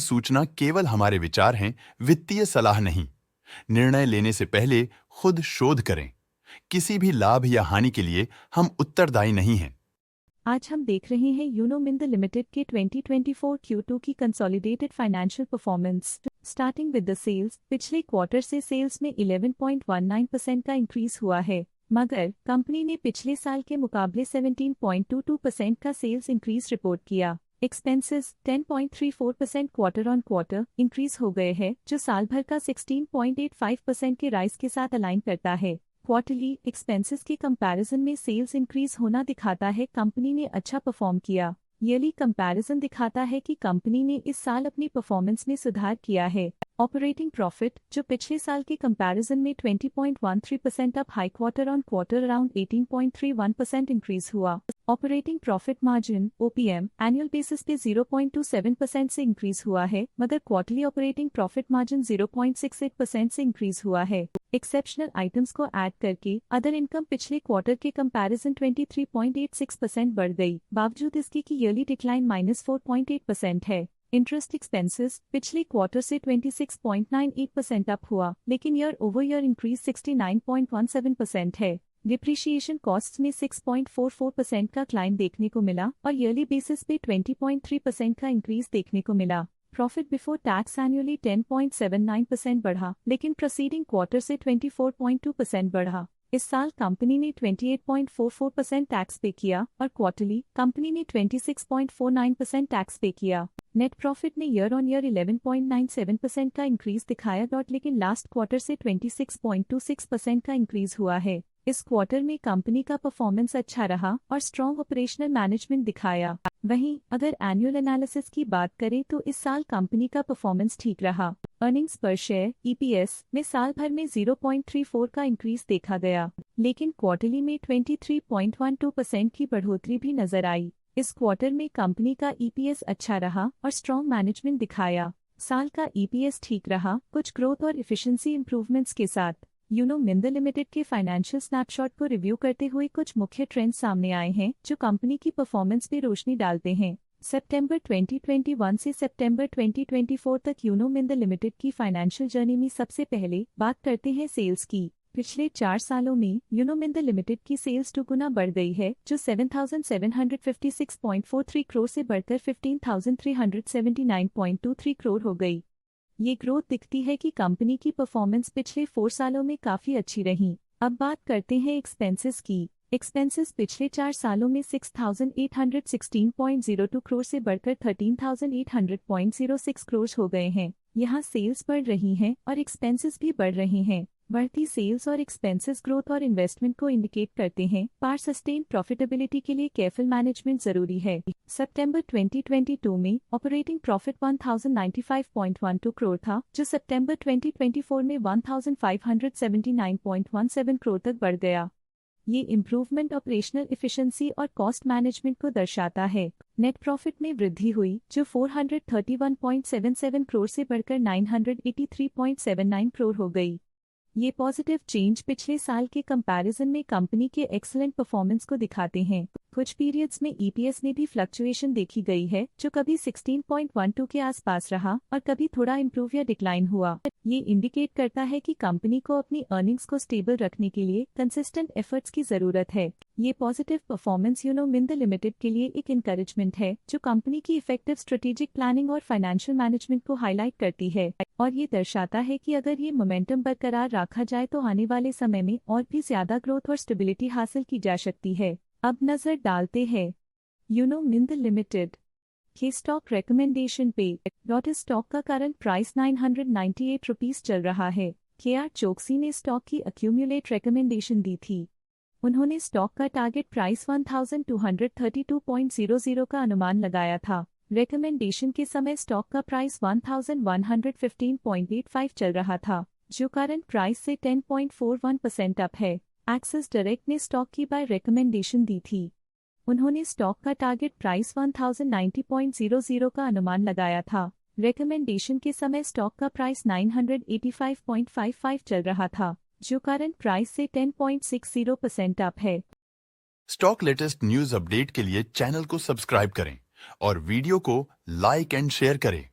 सूचना केवल हमारे विचार हैं, वित्तीय सलाह नहीं। निर्णय लेने से पहले खुद शोध करें। किसी भी लाभ या हानि के लिए हम उत्तरदायी नहीं हैं। आज हम देख रहे हैं यूनो मिंद लिमिटेड के 2024 Q2 की consolidated financial performance. Starting with the sales, पिछले क्वार्टर से सेल्स में 11.19% का इंक्रीज हुआ है, मगर कंपनी ने पिछले साल के मुकाबले 17.22% का सेल्स इंक्रीज रिपोर्ट किया। Expenses 10.34% quarter on quarter increase हो गए हैं, जो साल भर का 16.85% के राइज के साथ अलाइन करता है। क्वार्टरली एक्सपेंसेस के कंपैरिजन में सेल्स इंक्रीज होना दिखाता है कंपनी ने अच्छा परफॉर्म किया। ईयरली कंपैरिजन दिखाता है कि कंपनी ने इस साल अपनी परफॉर्मेंस में सुधार किया है। ऑपरेटिंग प्रॉफिट, जो पिछले साल के कंपैरिजन में 20.13% up high quarter on quarter around 18.31% increase हुआ। Operating profit margin OPM annual basis पे 0.27% से इंक्रीज हुआ है, मगर क्वार्टरली ऑपरेटिंग प्रॉफिट मार्जिन 0.68% से इंक्रीज हुआ है। एक्सेप्शनल आइटम्स को ऐड करके अदर इनकम पिछले क्वार्टर के कंपैरिजन 23.86% बढ़ गई, बावजूद इसके कि ईयरली डिक्लाइन -4.8% है। इंटरेस्ट एक्सपेंसेस पिछले क्वार्टर से 26.98% अप हुआ, लेकिन ईयर ओवर ईयर इंक्रीज 69.17% है। डिप्रिशिएशन कॉस्ट्स में 6.44% का क्लाइम देखने को मिला और ईयरली बेसिस पे 20.3% का इंक्रीज देखने को मिला। प्रॉफिट बिफोर टैक्स एनुअली 10.79% बढ़ा, लेकिन प्रीसीडिंग क्वार्टर से 24.2% बढ़ा। इस साल कंपनी ने 28.44% टैक्स पे किया और क्वार्टरली कंपनी ने 26.49% टैक्स पे किया। नेट प्रॉफिट ने ईयर ऑन ईयर 11.97% का इंक्रीज दिखाया, लेकिन लास्ट क्वार्टर से 26.26% का इंक्रीज हुआ है। इस क्वार्टर में कंपनी का परफॉर्मेंस अच्छा रहा और स्ट्रॉन्ग ऑपरेशनल मैनेजमेंट दिखाया। वहीं अगर एनुअल एनालिसिस की बात करें तो इस साल कंपनी का परफॉर्मेंस ठीक रहा। अर्निंग्स पर शेयर EPS में साल भर में 0.34 का इंक्रीज देखा गया, लेकिन क्वार्टरली में 23.12% की बढ़ोतरी भी नजर आई। इस क्वार्टर में कंपनी का EPS अच्छा रहा और स्ट्रॉन्ग मैनेजमेंट दिखाया। साल का EPS ठीक रहा, कुछ ग्रोथ और इफिशिएंसी इंप्रूवमेंट्स के साथ। यूनो मिंद लिमिटेड के फाइनेंशियल स्नैपशॉट को रिव्यू करते हुए कुछ मुख्य ट्रेंड्स सामने आए हैं जो कंपनी की परफॉर्मेंस पे रोशनी डालते हैं। सितंबर 2021 से सितंबर 2024 तक यूनो मिंद लिमिटेड की फाइनेंशियल जर्नी में सबसे पहले बात करते हैं सेल्स की। पिछले 4 सालों में यूनो मिंद लिमिटेड की सेल्स 2 गुना बढ़ गई है, जो 7,756.43 करोड़ से बढ़कर 15,379.23 करोड़ हो गई। ये ग्रोथ दिखती है कि कंपनी की परफॉर्मेंस पिछले 4 सालों में काफी अच्छी रही। अब बात करते हैं एक्सपेंसेस की। एक्सपेंसेस पिछले 4 सालों में 6,816.02 करोड़ से बढ़कर 13,800.06 करोड़ हो गए हैं। यहाँ सेल्स बढ़ रही हैं और एक्सपेंसेस भी बढ़ रहे हैं। बढ़ती सेल्स और एक्सपेंसेस ग्रोथ और इन्वेस्टमेंट को इंडिकेट करते हैं, पर सस्टेन प्रॉफिटेबिलिटी के लिए केयरफुल मैनेजमेंट जरूरी है। सितंबर 2022 में ऑपरेटिंग प्रॉफिट 1095.12 करोड़ था, जो सितंबर 2024 में 1579.17 करोड़ तक बढ़ गया। ये इम्प्रूवमेंट ऑपरेशनल इफिशिएंसी और कॉस्ट मैनेजमेंट को दर्शाता है। नेट प्रॉफिट में वृद्धि हुई, जो 431.77 करोड़ से बढ़कर 983.79 करोड़ हो गई। ये पॉजिटिव चेंज पिछले साल के कंपैरिजन में कंपनी के एक्सीलेंट परफॉर्मेंस को दिखाते हैं। कुछ पीरियड्स में EPS में भी फ्लक्चुएशन देखी गई है, जो कभी 16.12 के आसपास रहा और कभी थोड़ा इम्प्रूव या डिक्लाइन हुआ। ये इंडिकेट करता है कि कंपनी को अपनी अर्निंग्स को स्टेबल रखने के लिए कंसिस्टेंट एफर्ट्स की जरूरत है। ये पॉजिटिव परफॉर्मेंस यूनो मिंद लिमिटेड के लिए एक इंकरेजमेंट है, जो कंपनी की इफेक्टिव स्ट्रेटेजिक प्लानिंग और फाइनेंशियल मैनेजमेंट को हाईलाइट करती है, और ये दर्शाता है कि अगर ये मोमेंटम बरकरार रखा जाए तो आने वाले समय में और भी ज्यादा ग्रोथ और स्टेबिलिटी हासिल की जा सकती है। अब नजर डालते हैं यूनो मिंद लिमिटेड के स्टॉक रिकमेंडेशन पे। स्टॉक का करंट प्राइस 998 रुपीस चल रहा है। KR चोकसी ने स्टॉक की अक्यूमुलेट रिकमेंडेशन दी थी। उन्होंने स्टॉक का टारगेट प्राइस 1232.00 का अनुमान लगाया था। रिकमेंडेशन के समय स्टॉक का प्राइस 1115.85 चल रहा था, जो करंट प्राइस से 10.41% अप है। एक्सिस डायरेक्ट ने स्टॉक की बाय रिकमेंडेशन दी थी। उन्होंने स्टॉक का टारगेट प्राइस 1090.00 का अनुमान लगाया था। रिकमेंडेशन के समय स्टॉक का प्राइस 985.55 चल रहा था, जो करंट प्राइस से 10.60% अप है। स्टॉक लेटेस्ट न्यूज अपडेट के लिए चैनल को सब्सक्राइब करें और वीडियो को लाइक एंड शेयर करें।